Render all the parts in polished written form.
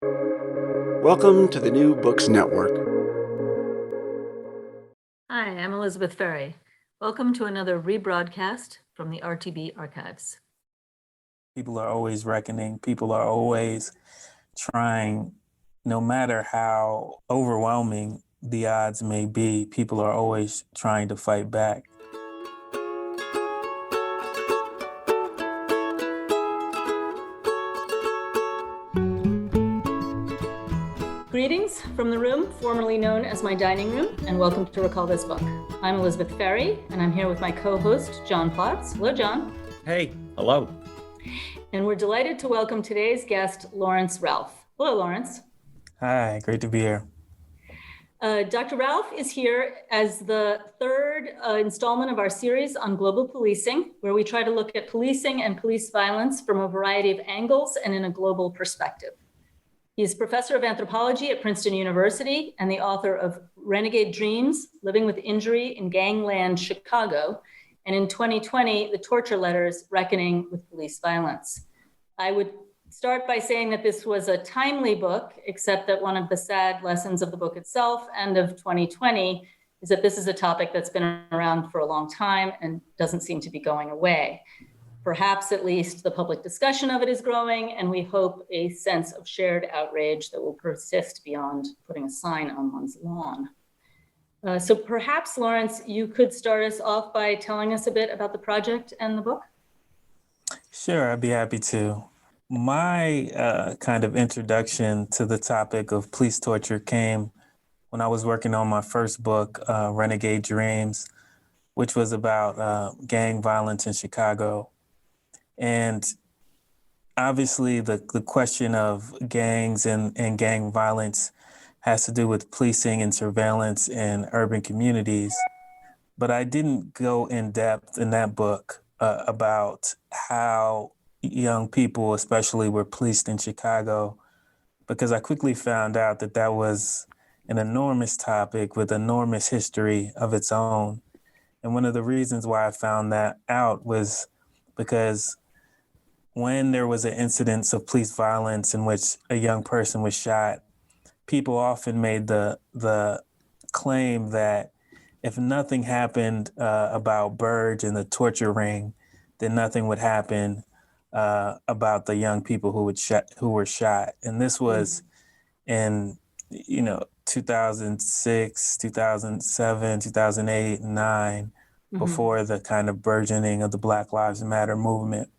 Welcome to the New Books Network. Hi, I'm Elizabeth Ferry. Welcome to another rebroadcast from the RTB archives. People are always reckoning. People are always trying, no matter how overwhelming the odds may be, people are always trying to fight back. Greetings from the room formerly known as my dining room, and welcome to Recall This Book. I'm Elizabeth Ferry, and I'm here with my co-host, John Plotz. Hello, John. Hey, hello. And we're delighted to welcome today's guest, Laurence Ralph. Hello, Laurence. Hi, great to be here. Dr. Ralph is here as the third installment of our series on global policing, where we try to look at policing and police violence from a variety of angles and in a global perspective. He's professor of anthropology at Princeton University and the author of Renegade Dreams, Living with Injury in Gangland, Chicago, and in 2020, The Torture Letters, Reckoning with Police Violence. I would start by saying that this was a timely book, except that one of the sad lessons of the book itself and of 2020 is that this is a topic that's been around for a long time and doesn't seem to be going away. Perhaps at least the public discussion of it is growing, and we hope a sense of shared outrage that will persist beyond putting a sign on one's lawn. So perhaps, Laurence, you could start us off by telling us a bit about the project and the book? Sure, I'd be happy to. My kind of introduction to the topic of police torture came when I was working on my first book, Renegade Dreams, which was about gang violence in Chicago. And obviously the question of gangs and gang violence has to do with policing and surveillance in urban communities. But I didn't go in depth in that book about how young people, especially, were policed in Chicago, because I quickly found out that that was an enormous topic with enormous history of its own. And one of the reasons why I found that out was because when there was an incident of police violence in which a young person was shot, people often made the claim that if nothing happened about Burge and the torture ring, then nothing would happen about the young people who were shot. And this was in 2006, 2007, 2008, and 9, before the kind of burgeoning of the Black Lives Matter movement.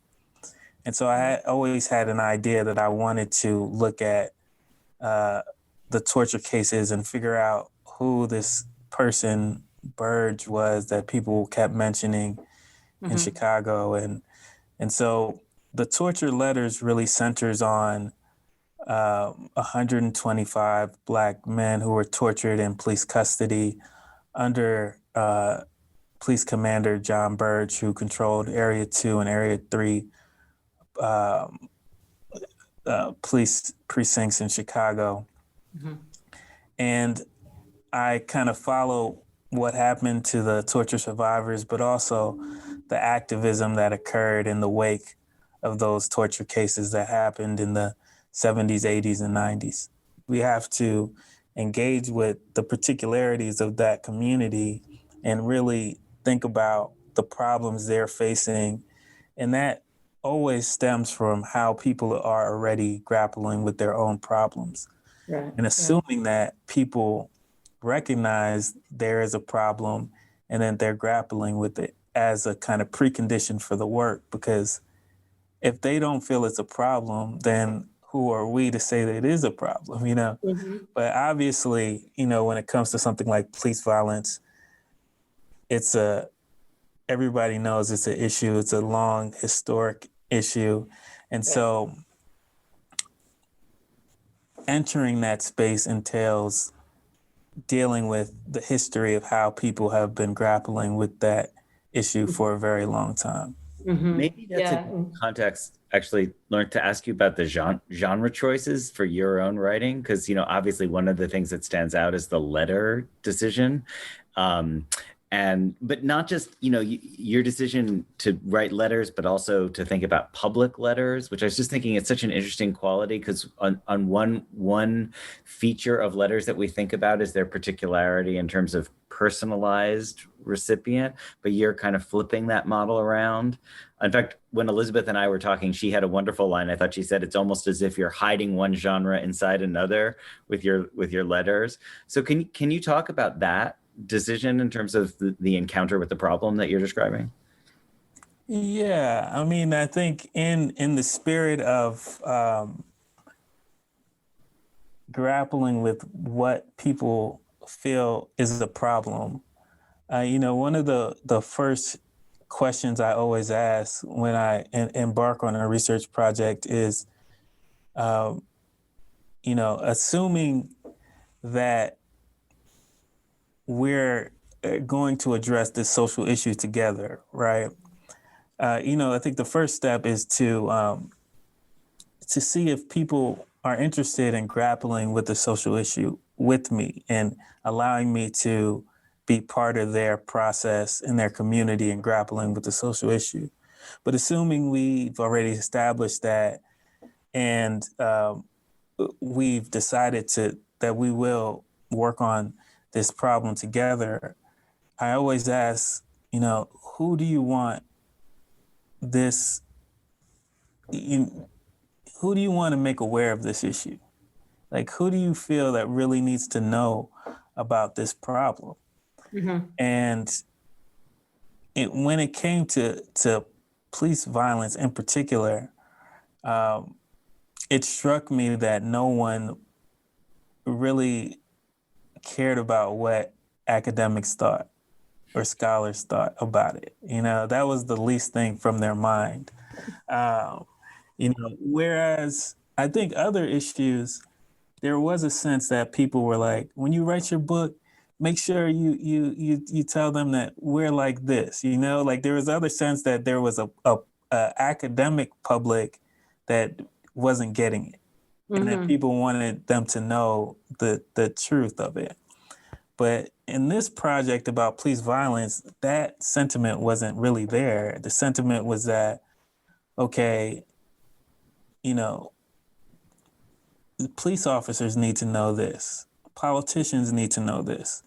And so I always had an idea that I wanted to look at the torture cases and figure out who this person, Burge, was that people kept mentioning in Chicago. And so the torture letters really centers on 125 Black men who were tortured in police custody under Police Commander John Burge, who controlled Area 2 and Area 3 police precincts in Chicago. And I kind of follow what happened to the torture survivors, but also the activism that occurred in the wake of those torture cases that happened in the 70s, 80s, and 90s. We have to engage with the particularities of that community and really think about the problems they're facing. And that always stems from how people are already grappling with their own problems. Right. And assuming that people recognize there is a problem and then they're grappling with it as a kind of precondition for the work. Because if they don't feel it's a problem, then who are we to say that it is a problem, But obviously, when it comes to something like police violence, everybody knows it's an issue. It's a long historic issue. And so entering that space entails dealing with the history of how people have been grappling with that issue for a very long time. Maybe that's a good context, actually, Lauren, to ask you about the genre choices for your own writing, because, obviously one of the things that stands out is the letter decision. but not just, your decision to write letters, but also to think about public letters, which I was just thinking it's such an interesting quality, because on one feature of letters that we think about is their particularity in terms of personalized recipient, but you're kind of flipping that model around. In fact, when Elizabeth and I were talking, she had a wonderful line. I thought she said it's almost as if you're hiding one genre inside another with your letters. So can you talk about that decision in terms of the encounter with the problem that you're describing? Yeah, I mean, I think in the spirit of grappling with what people feel is the problem, one of the first questions I always ask when I embark on a research project is, assuming that we're going to address this social issue together, right? I think the first step is to see if people are interested in grappling with the social issue with me and allowing me to be part of their process in their community and grappling with the social issue. But assuming we've already established that and we've decided that we will work on this problem together, I always ask, who do you want this, who do you want to make aware of this issue? Like, who do you feel that really needs to know about this problem? Mm-hmm. And when it came to police violence in particular, it struck me that no one really cared about what academics thought or scholars thought about it. That was the least thing from their mind. Whereas I think other issues, there was a sense that people were like, when you write your book, make sure you tell them that we're like this, like there was other sense that there was a academic public that wasn't getting it. Mm-hmm. And that people wanted them to know the truth of it. But in this project about police violence, that sentiment wasn't really there. The sentiment was that, okay, the police officers need to know this. Politicians need to know this.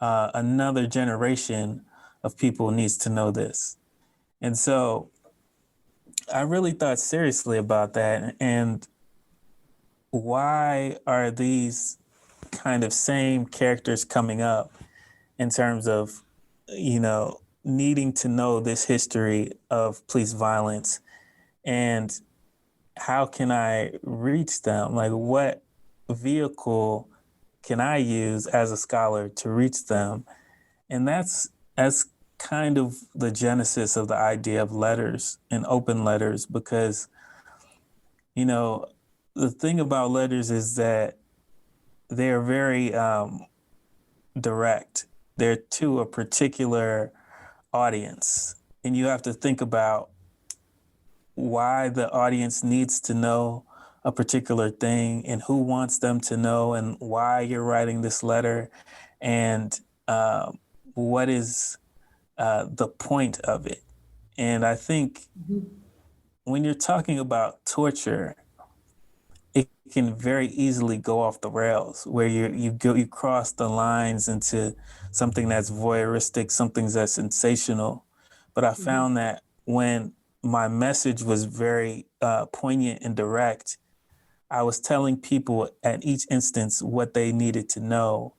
Another generation of people needs to know this. And so I really thought seriously about that. And why are these kind of same characters coming up in terms of, needing to know this history of police violence, and how can I reach them? Like, what vehicle can I use as a scholar to reach them? And that's kind of the genesis of the idea of letters and open letters, because, the thing about letters is that they're very direct. They're to a particular audience, and you have to think about why the audience needs to know a particular thing and who wants them to know and why you're writing this letter, and what is the point of it. And I think when you're talking about torture, it can very easily go off the rails, where you cross the lines into something that's voyeuristic, something that's sensational. But I found that when my message was very poignant and direct, I was telling people at each instance what they needed to know,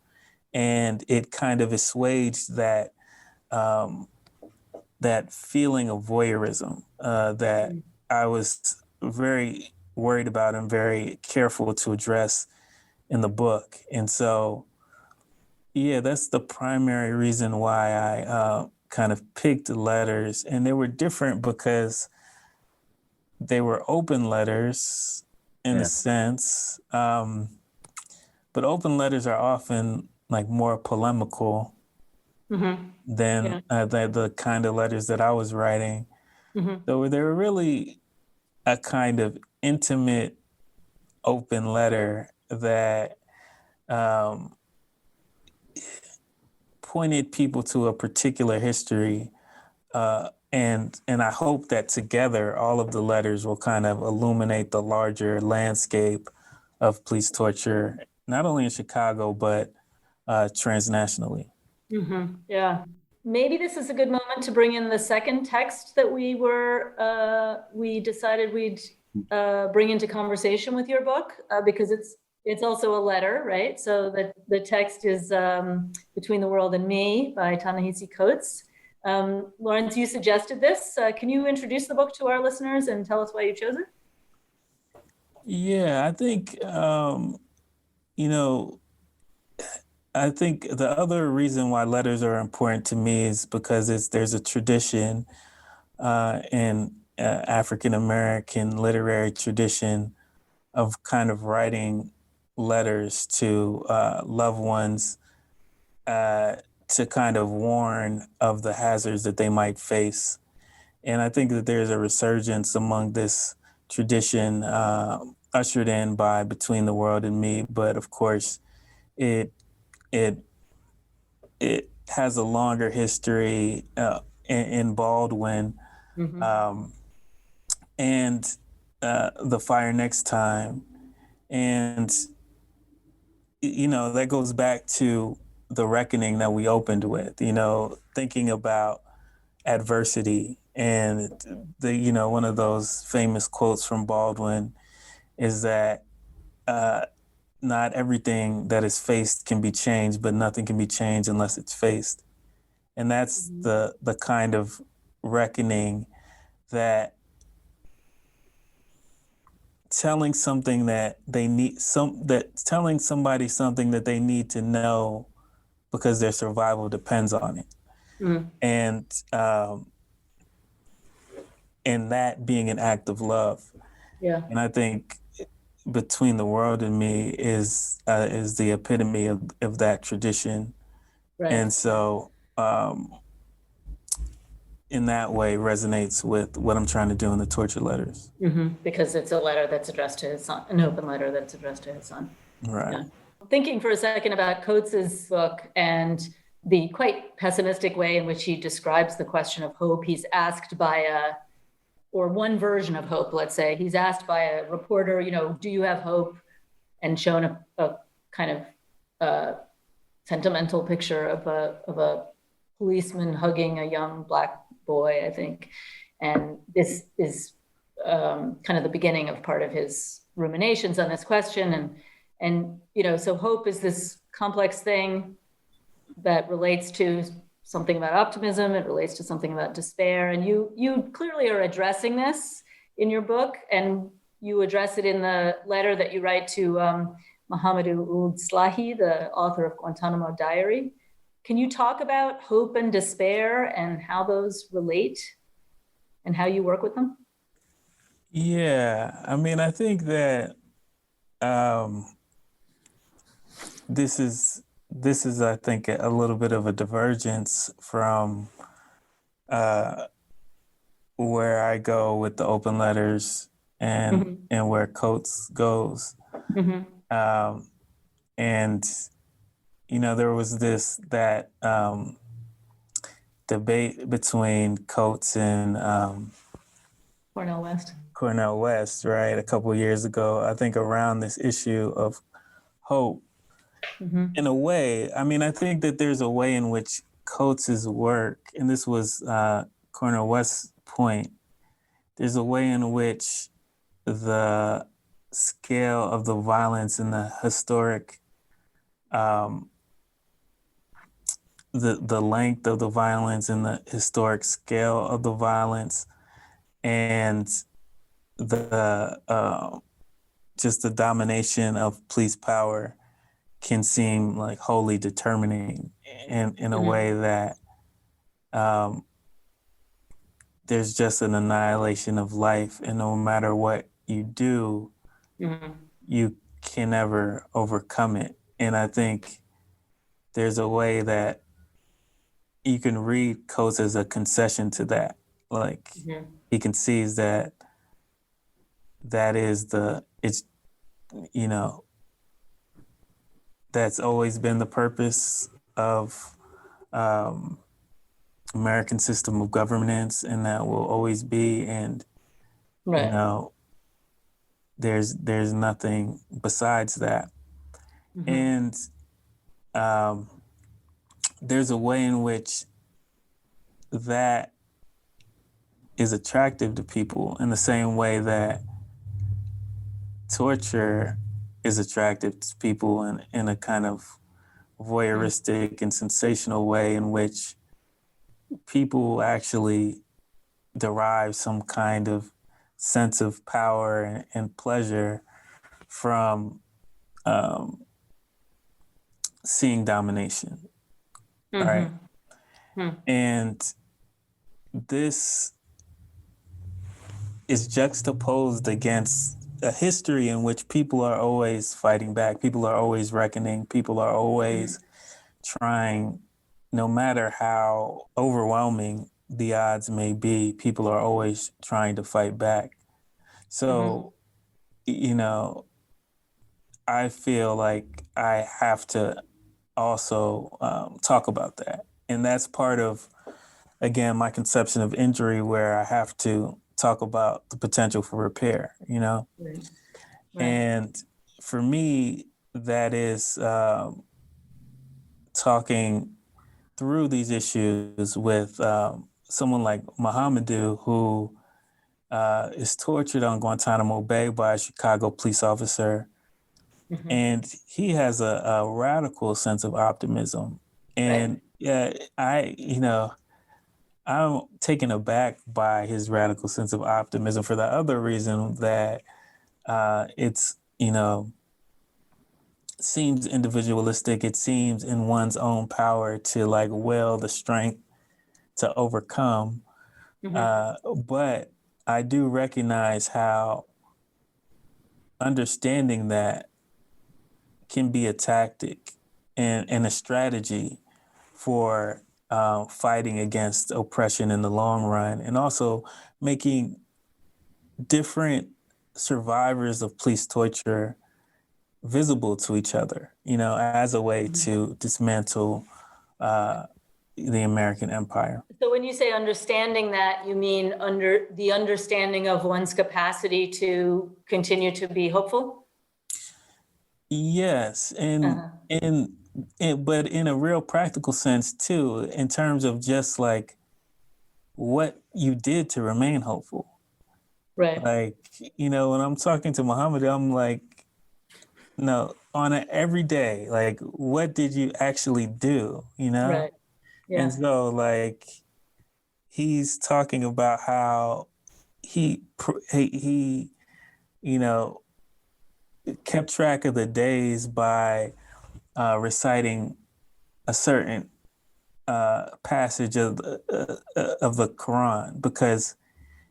and it kind of assuaged that that feeling of voyeurism that I was very worried about and very careful to address in the book. And so, yeah, that's the primary reason why I kind of picked letters. And they were different because they were open letters in a sense. But open letters are often like more polemical than the kind of letters that I was writing. So they were really a kind of intimate, open letter that pointed people to a particular history. And I hope that together, all of the letters will kind of illuminate the larger landscape of police torture, not only in Chicago, but transnationally. Yeah. Maybe this is a good moment to bring in the second text that we decided we'd bring into conversation with your book, because it's also a letter, right? So the text is Between the World and Me by Ta-Nehisi Coates. Laurence, you suggested this. Can you introduce the book to our listeners and tell us why you chose it? Yeah, I think, I think the other reason why letters are important to me is because there's a tradition in African American literary tradition of kind of writing letters to loved ones to kind of warn of the hazards that they might face. And I think that there's a resurgence among this tradition ushered in by Between the World and Me. But of course, it has a longer history in Baldwin and The Fire Next Time. And, that goes back to the reckoning that we opened with, thinking about adversity. And one of those famous quotes from Baldwin is that not everything that is faced can be changed, but nothing can be changed unless it's faced. And that's the kind of reckoning that telling something that they need telling somebody something that they need to know because their survival depends on it. And that being an act of love. Yeah. And I think Between the World and Me is the epitome of that tradition. Right. And so in that way resonates with what I'm trying to do in the torture letters. Because it's a letter that's addressed to his son, an open letter that's addressed to his son. Right. Yeah. Thinking for a second about Coates's book and the quite pessimistic way in which he describes the question of hope, he's asked by or one version of hope, let's say, he's asked by a reporter, do you have hope? And shown a kind of sentimental picture of a policeman hugging a young Black boy, I think. And this is kind of the beginning of part of his ruminations on this question. And so hope is this complex thing that relates to something about optimism, it relates to something about despair. And you clearly are addressing this in your book, and you address it in the letter that you write to Mohamedou Ould Slahi, the author of Guantanamo Diary. Can you talk about hope and despair and how those relate and how you work with them? Yeah, I mean, I think that this is, I think, a little bit of a divergence from where I go with the open letters and where Coates goes. And there was that debate between Coates and Cornel West, right, a couple of years ago, I think, around this issue of hope. In a way, I mean, I think that there's a way in which Coates's work, and this was Cornel West's point, there's a way in which the scale of the violence and the historic, the length of the violence and the historic scale of the violence and the just the domination of police power can seem like wholly determining in a way that there's just an annihilation of life, and no matter what you do, you can never overcome it. And I think there's a way that you can read Coates as a concession to that. Like he concedes that is that's always been the purpose of American system of governance, and that will always be. And Right. you know, there's nothing besides that. Mm-hmm. And there's a way in which that is attractive to people in the same way that torture is attractive to people in a kind of voyeuristic and sensational way in which people actually derive some kind of sense of power and pleasure from seeing domination, right? Mm-hmm. And this is juxtaposed against a history in which people are always fighting back, people are always reckoning, people are always trying, no matter how overwhelming the odds may be, people are always trying to fight back. So, you know, I feel like I have to also talk about that. And that's part of, again, my conception of injury, where I have to talk about the potential for repair, you know? Right. Right. And for me, that is talking through these issues with someone like Mohamedou, who is tortured on Guantanamo Bay by a Chicago police officer. Mm-hmm. And he has a radical sense of optimism. And yeah, I'm taken aback by his radical sense of optimism for the other reason that it's, seems individualistic. It seems in one's own power to like will the strength to overcome. But I do recognize how understanding that can be a tactic and a strategy for fighting against oppression in the long run, and also making different survivors of police torture visible to each other, as a way to dismantle the American empire. So when you say understanding that, you mean under the understanding of one's capacity to continue to be hopeful? Yes, but in a real practical sense too, in terms of just like what you did to remain hopeful. Right. Like, when I'm talking to Muhammad, I'm like, no, on an everyday, like, what did you actually do? Right. Yeah. And so, like, he's talking about how he kept track of the days by reciting a certain passage of the Quran, because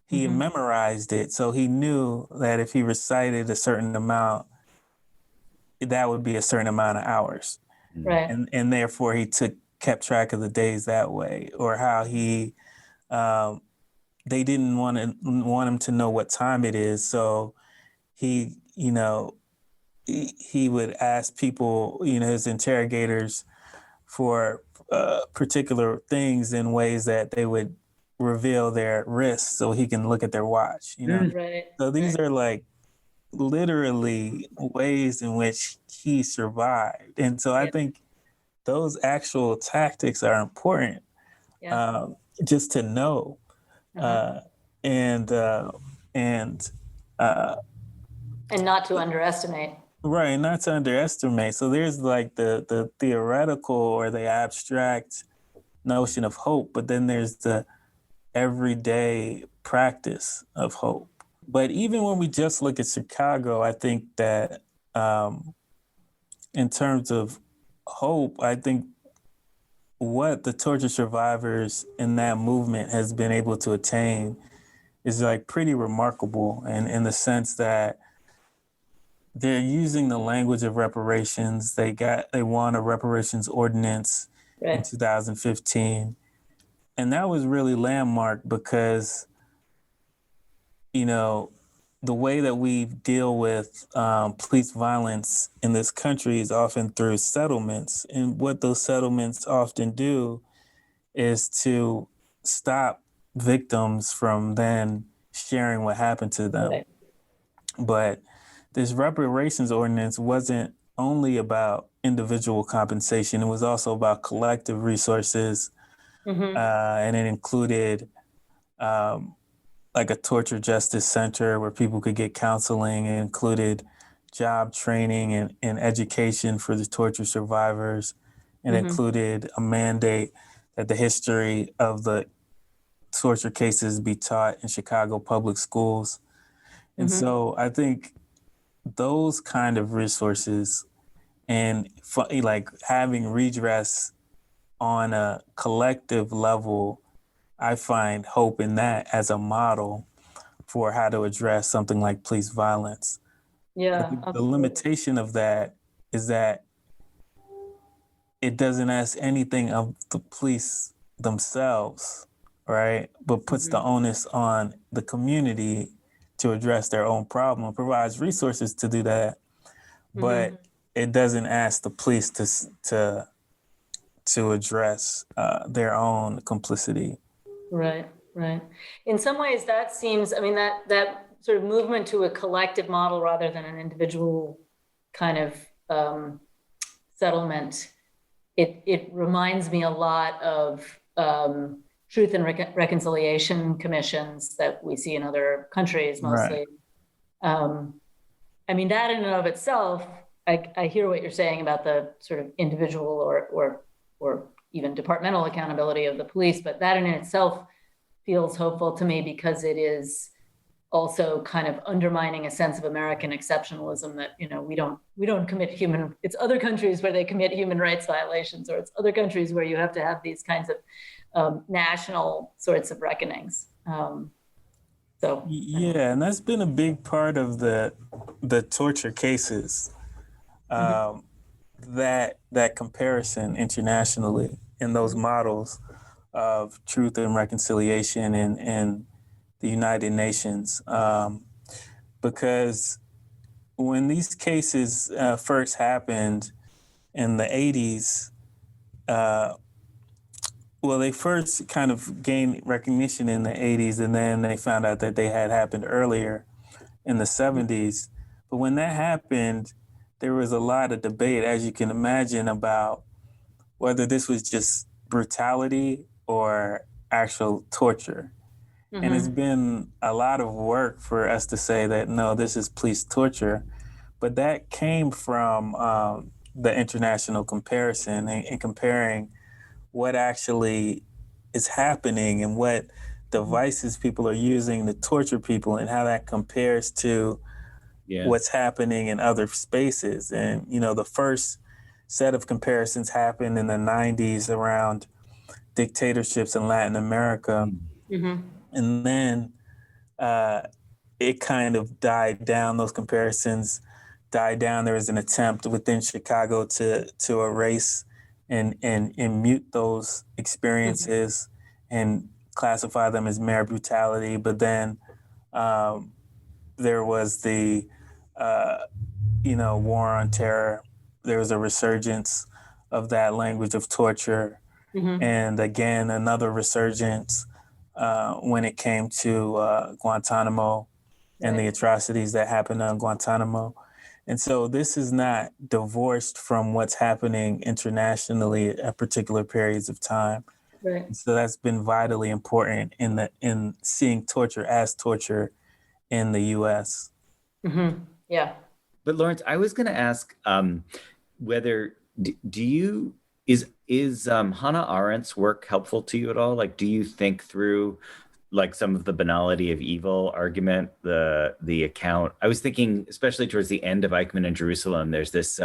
he memorized it. So he knew that if he recited a certain amount, that would be a certain amount of hours. Right. And therefore he kept track of the days that way. Or how he they didn't want him to know what time it is. So he would ask people, his interrogators, for particular things in ways that they would reveal their wrists so he can look at their watch, Right. So these are like literally ways in which he survived. And so I think those actual tactics are important, just to know. And not to underestimate. Right, not to underestimate. So there's like the theoretical or the abstract notion of hope, but then there's the everyday practice of hope. But even when we just look at Chicago, I think that in terms of hope, I think what the torture survivors in that movement has been able to attain is like pretty remarkable, and in the sense that they're using the language of reparations. They won a reparations ordinance in 2015. And that was really landmark because, the way that we deal with police violence in this country is often through settlements. And what those settlements often do is to stop victims from then sharing what happened to them. Right. But this reparations ordinance wasn't only about individual compensation, it was also about collective resources. And it included like a torture justice center where people could get counseling. It included job training and education for the torture survivors. It included a mandate that the history of the torture cases be taught in Chicago public schools. And so I think those kind of resources and like having redress on a collective level, I find hope in that as a model for how to address something like police violence. I Yeah, think the absolutely. limitation of that is that it doesn't ask anything of the police themselves, right? But puts the onus on the community to address their own problem, provides resources to do that, but it doesn't ask the police to address their own complicity. Right, right. In some ways, that seems, I mean, that sort of movement to a collective model rather than an individual kind of settlement, it reminds me a lot of truth and reconciliation commissions that we see in other countries mostly. Right. I mean, that in and of itself, I hear what you're saying about the sort of individual or even departmental accountability of the police, but that in itself feels hopeful to me because it is also kind of undermining a sense of American exceptionalism that, you know, we don't commit it's other countries where they commit human rights violations, or it's other countries where you have to have these kinds of national sorts of reckonings. Yeah, and that's been a big part of the torture cases. That comparison internationally in those models of truth and reconciliation and the United Nations, because when these cases first happened in the 80s, they first kind of gained recognition in the 80s, and then they found out that they had happened earlier in the 70s. But when that happened, there was a lot of debate, as you can imagine, about whether this was just brutality or actual torture. And it's been a lot of work for us to say that, no, this is police torture. But that came from the international comparison and comparing what actually is happening and what devices people are using to torture people and how that compares to what's happening in other spaces. And, you know, the first set of comparisons happened in the 90s around dictatorships in Latin America. And then it kind of died down. Those comparisons died down. There was an attempt within Chicago to erase and mute those experiences and classify them as mere brutality. But then there was the war on terror. There was a resurgence of that language of torture. And again, another resurgence when it came to Guantanamo and the atrocities that happened on Guantanamo. And so this is not divorced from what's happening internationally at particular periods of time. Right. And so that's been vitally important in seeing torture as torture in the U.S. Yeah. But Laurence, I was going to ask whether is Hannah Arendt's work helpful to you at all? Like, do you think through like some of the banality of evil argument, the account? I was thinking, especially towards the end of Eichmann in Jerusalem, there's this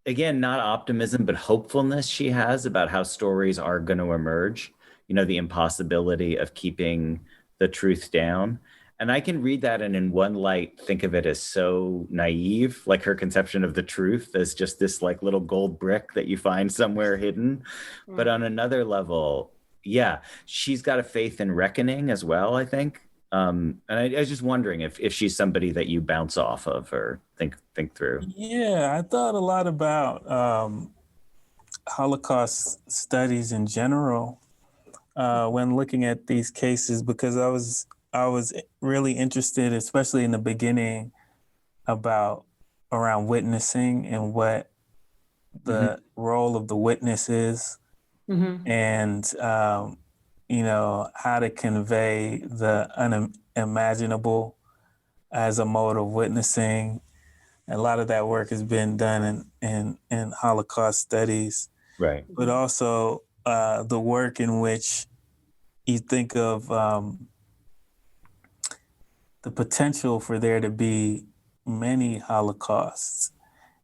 again, not optimism, but hopefulness she has about how stories are going to emerge. You know, the impossibility of keeping the truth down. And I can read that and in one light think of it as so naive, like her conception of the truth as just this like little gold brick that you find somewhere hidden. But on another level, yeah, she's got a faith in reckoning as well, I think. And I was just wondering if she's somebody that you bounce off of or think through. Yeah, I thought a lot about Holocaust studies in general when looking at these cases, because I was really interested, especially in the beginning, about around witnessing and what the role of the witness is, and how to convey the unimaginable as a mode of witnessing. A lot of that work has been done in Holocaust studies, Right. but also the work in which you think of the potential for there to be many Holocausts,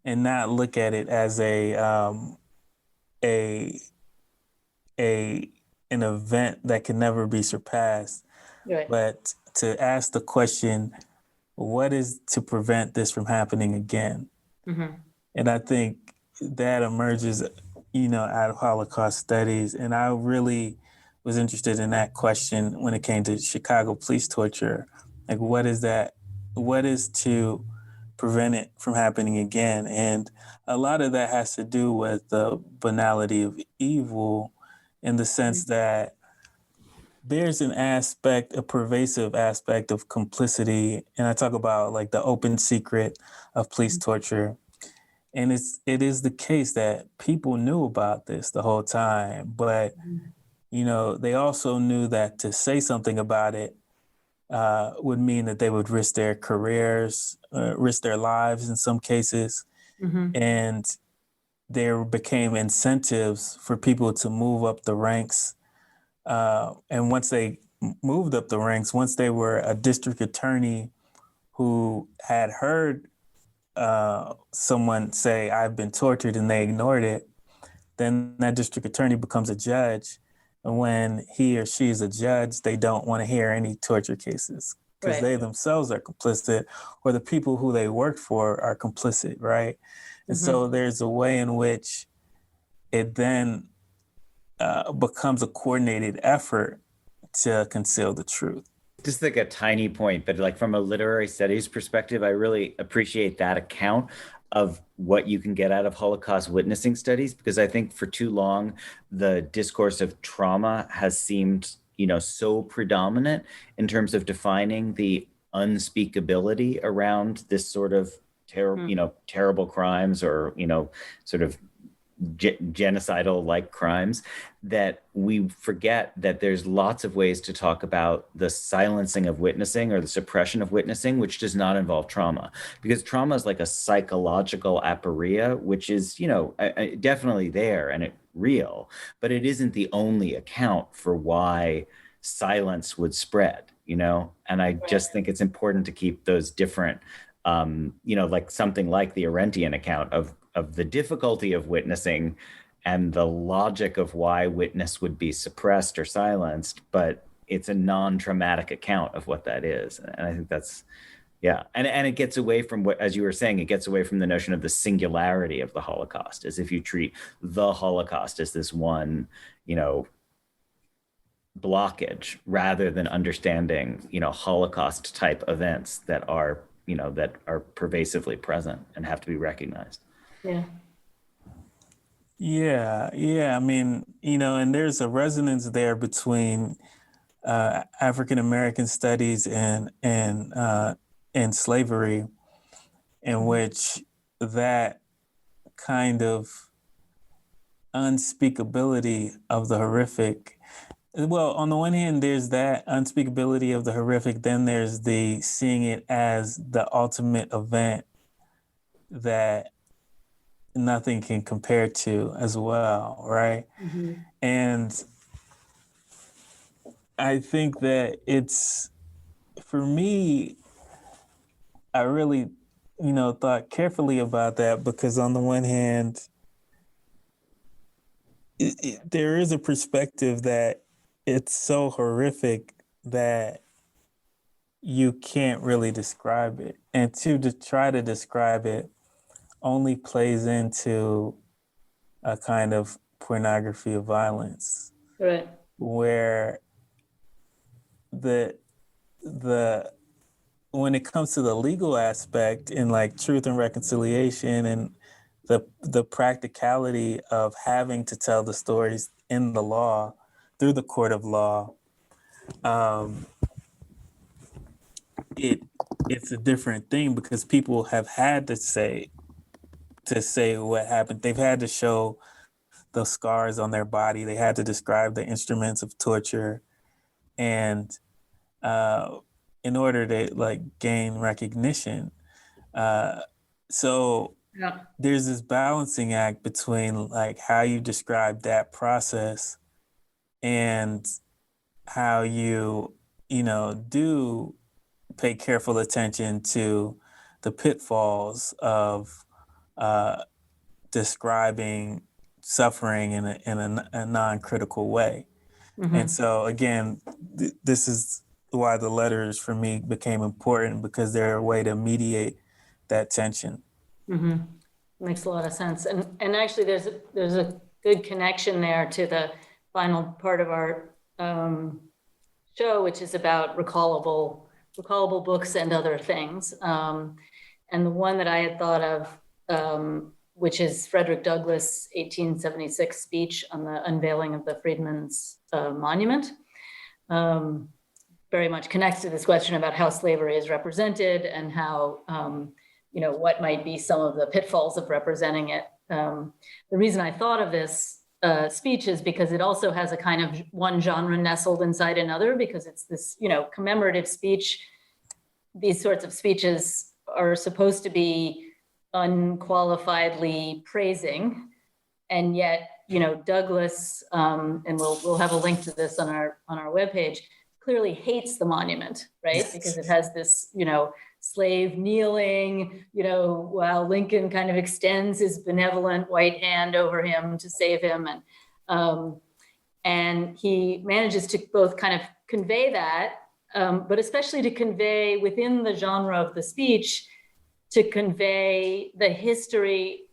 and not look at it as a an event that can never be surpassed, Right. but to ask the question, what is to prevent this from happening again? And I think that emerges, out of Holocaust studies. And I really was interested in that question when it came to Chicago police torture. Like, what is that? What is to prevent it from happening again? And a lot of that has to do with the banality of evil, in the sense that there's an aspect, a pervasive aspect of complicity. And I talk about like the open secret of police torture. And it is the case that people knew about this the whole time, but they also knew that to say something about it would mean that they would risk their careers, risk their lives in some cases, and there became incentives for people to move up the ranks. And once they moved up the ranks, once they were a district attorney who had heard someone say, "I've been tortured," and they ignored it, then that district attorney becomes a judge. And when he or she is a judge, they don't want to hear any torture cases because they themselves are complicit, or the people who they worked for are complicit, right? And so there's a way in which it then becomes a coordinated effort to conceal the truth. Just like a tiny point, but like from a literary studies perspective, I really appreciate that account of what you can get out of Holocaust witnessing studies, because I think for too long the discourse of trauma has seemed, so predominant in terms of defining the unspeakability around this sort of terrible crimes, or sort of genocidal like crimes, that we forget that there's lots of ways to talk about the silencing of witnessing or the suppression of witnessing, which does not involve trauma, because trauma is like a psychological aporia, which is, definitely there and real, but it isn't the only account for why silence would spread, and I just think it's important to keep those different, like something like the Arendtian account of the difficulty of witnessing and the logic of why witness would be suppressed or silenced, but it's a non-traumatic account of what that is. And I think that's, yeah. And it gets away from what, as you were saying, it gets away from the notion of the singularity of the Holocaust, as if you treat the Holocaust as this one, blockage, rather than understanding, Holocaust type events that are, that are pervasively present and have to be recognized. Yeah. Yeah. I mean, and there's a resonance there between African American studies and slavery, in which that kind of unspeakability of the horrific. Well, on the one hand, there's that unspeakability of the horrific. Then there's the seeing it as the ultimate event that nothing can compare to as well, right? And I think that it's, for me, I really, thought carefully about that, because on the one hand, there is a perspective that it's so horrific that you can't really describe it. And to try to describe it only plays into a kind of pornography of violence, Right. where the when it comes to the legal aspect, in like truth and reconciliation and the practicality of having to tell the stories in the law through the court of law, it's a different thing because people have had to say what happened. They've had to show the scars on their body. They had to describe the instruments of torture, and in order to like gain recognition. So Yeah. there's this balancing act between like how you describe that process and how do pay careful attention to the pitfalls of describing suffering in a non-critical way. And so again, this is why the letters for me became important, because they're a way to mediate that tension. Makes a lot of sense. And actually there's a good connection there to the final part of our show, which is about recallable books and other things. And the one that I had thought of, which is Frederick Douglass' 1876 speech on the unveiling of the Freedmen's Monument, very much connects to this question about how slavery is represented and how, what might be some of the pitfalls of representing it. The reason I thought of this speech is because it also has a kind of one genre nestled inside another, because it's this, commemorative speech. These sorts of speeches are supposed to be unqualifiedly praising, and yet, Douglass, and we'll have a link to this on our webpage, clearly hates the monument, right? Yes. Because it has this, slave kneeling, while Lincoln kind of extends his benevolent white hand over him to save him. And he manages to both kind of convey that, but especially to convey within the genre of the speech, to convey the history,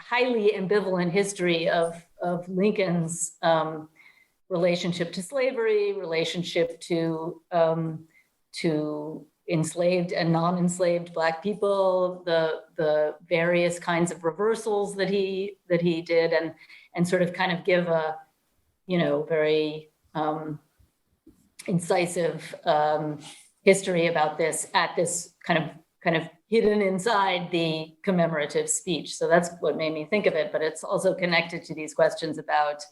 highly ambivalent history of Lincoln's relationship to slavery, relationship to enslaved and non-enslaved Black people, the various kinds of reversals that he did, and sort of kind of give a very incisive history about this at this kind of hidden inside the commemorative speech. So that's what made me think of it, but it's also connected to these questions about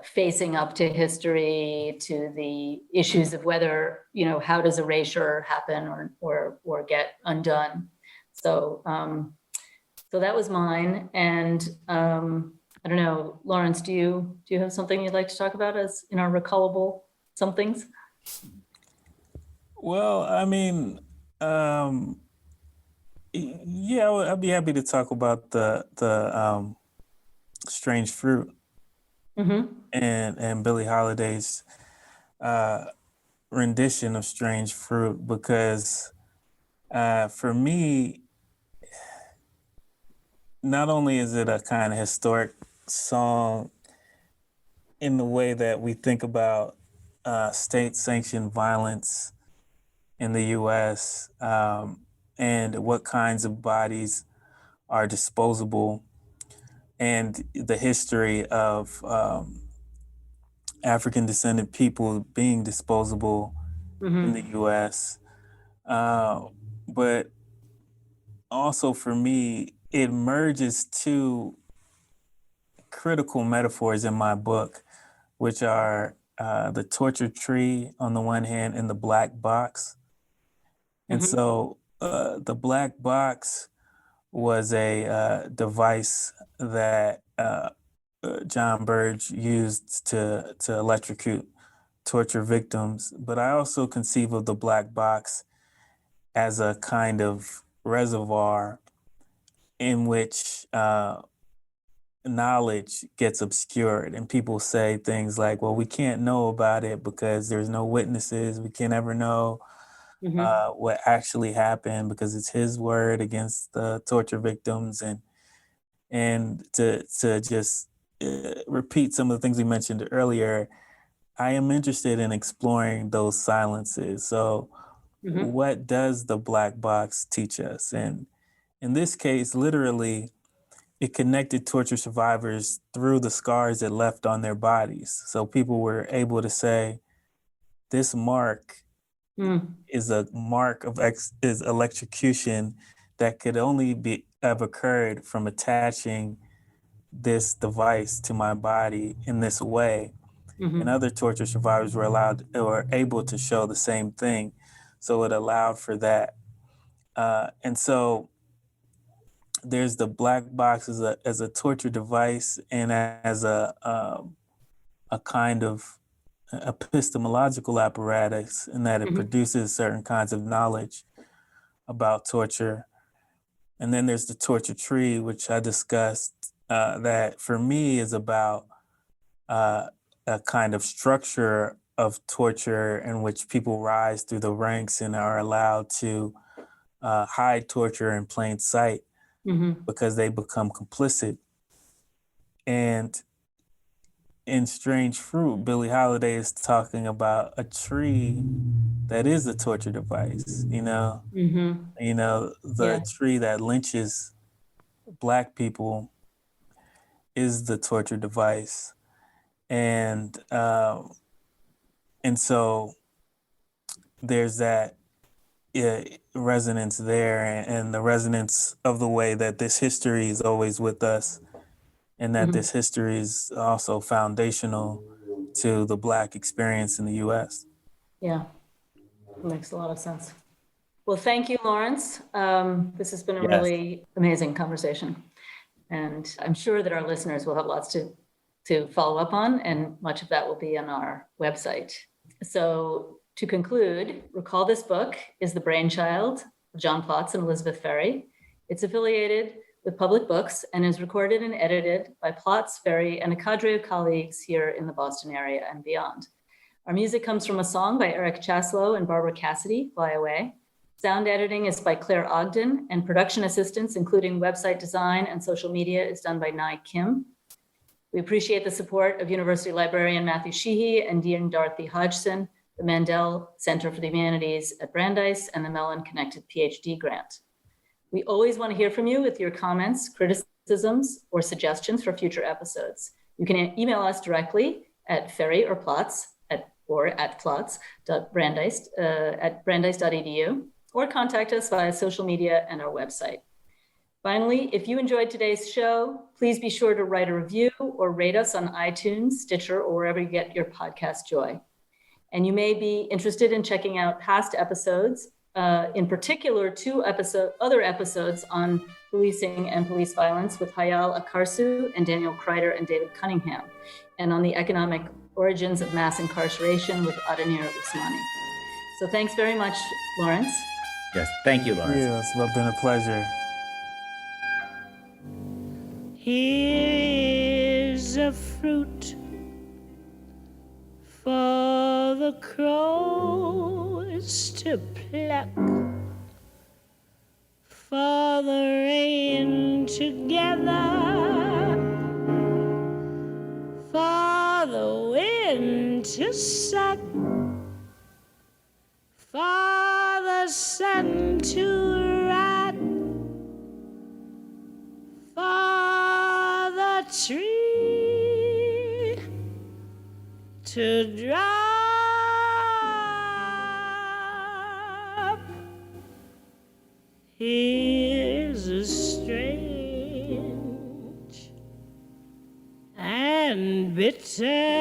facing up to history, to the issues of whether, how does erasure happen or get undone. So so that was mine. And I don't know, Laurence, do you have something you'd like to talk about as in our recallable somethings? Well, I mean, yeah, I'd be happy to talk about the strange fruit. And Billie Holiday's rendition of Strange Fruit, because for me, not only is it a kind of historic song in the way that we think about state-sanctioned violence in the U.S. And what kinds of bodies are disposable, and the history of African descendant people being disposable in the US. But also for me, it merges two critical metaphors in my book, which are the torture tree on the one hand and the black box. And so the black box was a device that John Burge used to electrocute torture victims. But I also conceive of the black box as a kind of reservoir in which knowledge gets obscured, and people say things like, well, we can't know about it because there's no witnesses. We can't ever know what actually happened because it's his word against the torture victims. And to just repeat some of the things we mentioned earlier, I am interested in exploring those silences. So what does the black box teach us? In this case, literally, it connected torture survivors through the scars it left on their bodies. So people were able to say, this mark is a mark of is electrocution that could only have occurred from attaching this device to my body in this way. And other torture survivors were able to show the same thing. So it allowed for that. And so there's the black box as a torture device and as a kind of epistemological apparatus, in that it produces certain kinds of knowledge about torture. And then there's the torture tree, which I discussed, that for me is about a kind of structure of torture in which people rise through the ranks and are allowed to hide torture in plain sight because they become complicit. And in Strange Fruit, Billie Holiday is talking about a tree that is a torture device, the tree that lynches Black people is the torture device. And so there's that resonance there, and the resonance of the way that this history is always with us, and that this history is also foundational to the Black experience in the U.S. Yeah, that makes a lot of sense. Well, thank you, Laurence. This has been a really amazing conversation. And I'm sure that our listeners will have lots to follow up on, and much of that will be on our website. So to conclude, Recall This Book is the brainchild of John Plotz and Elizabeth Ferry. It's affiliated with Public Books and is recorded and edited by Plotz, Ferry, and a cadre of colleagues here in the Boston area and beyond. Our music comes from a song by Eric Chaslow and Barbara Cassidy, Fly Away. Sound editing is by Claire Ogden, and production assistance, including website design and social media, is done by Nai Kim. We appreciate the support of University librarian Matthew Sheehy and Dean Dorothy Hodgson, the Mandel Center for the Humanities at Brandeis, and the Mellon Connected PhD grant. We always want to hear from you with your comments, criticisms, or suggestions for future episodes. You can email us directly at Ferry or Plotz at plotz.brandeis.edu, or contact us via social media and our website. Finally, if you enjoyed today's show, please be sure to write a review or rate us on iTunes, Stitcher, or wherever you get your podcast joy. And you may be interested in checking out past episodes, in particular, other episodes on policing and police violence with Hayal Akarsu and Daniel Kreider and David Cunningham, and on the economic origins of mass incarceration with Adanir Usmani. So thanks very much, Laurence. Yes, thank you, Laurence. Yeah, it's been a pleasure. Here's a fruit for the crows to pluck, for the rain to gather, for the wind to suck, for the sun to rot, for the tree to drop. Here's a strange and bitter